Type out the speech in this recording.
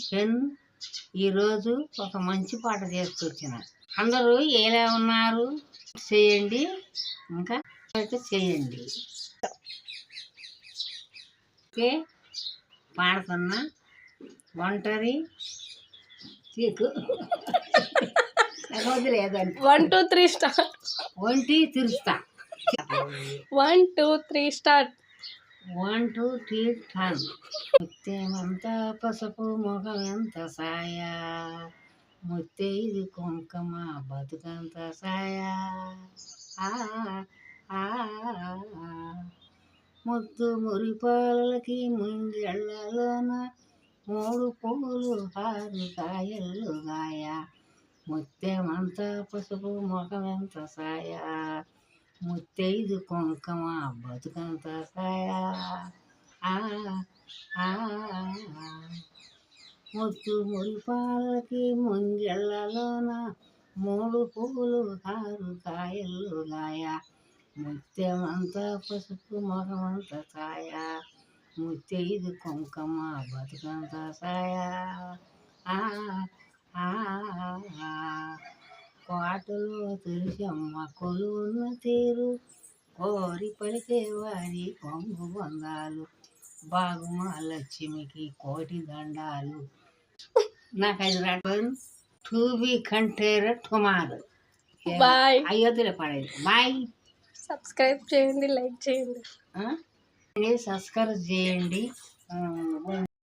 Pen ఈరోజు ఒక మంచి పాట చేసుకొచ్చిన. అందరూ ఎలా ఉన్నారు చేయండి, ఇంకా అయితే చేయండి. ఓకే, పాడుతున్నా. ఒంటరి చీకు వదిలేదండి. 1 2 3 స్టార్ట్. ఒంటి తిరుస్తా. 1 2 3 స్టార్ట్. 1 2 3 టర్న్. ముత్యమంతా పసుపు ముఖం ఎంత సాయా, ముత్తైదు కుంకుమ బతుకంత సాయా. ఆ ఆ ముత్తు మురిపాలకి ముంగెళ్ళలోన 3 పూలు 6 కాయలు గాయ. ముత్యమంతా పసుపు ముఖం ఎంత సాయా, ముత్తైదు కుంకుమ బతుకంత సాయా. ఆ ఆ ముత్తు మురిపాలకి ముంగెళ్ళలోన 3 పూలు 6 కాయలు గాయ. ముత్యమంతా పసుపు ముఖమంత సాయా, ముత్తైదు కుంకుమ బతుకంత సాయా. ఆ ఆ కోటలో తులసమ్మ కొలువున్న తీరు, కోరి పలికే వారి కొంగు బంధాలు, బాగుమా లక్ష్మికి కోటి దండాలు. నాకు అది రాను. To be continued tomorrow. Bye. అయోధ్యలో పడేది. బాయ్. సబ్స్క్రైబ్ చేయండి, లైక్ చేయండి. సబ్స్క్రైబ్ చేయండి.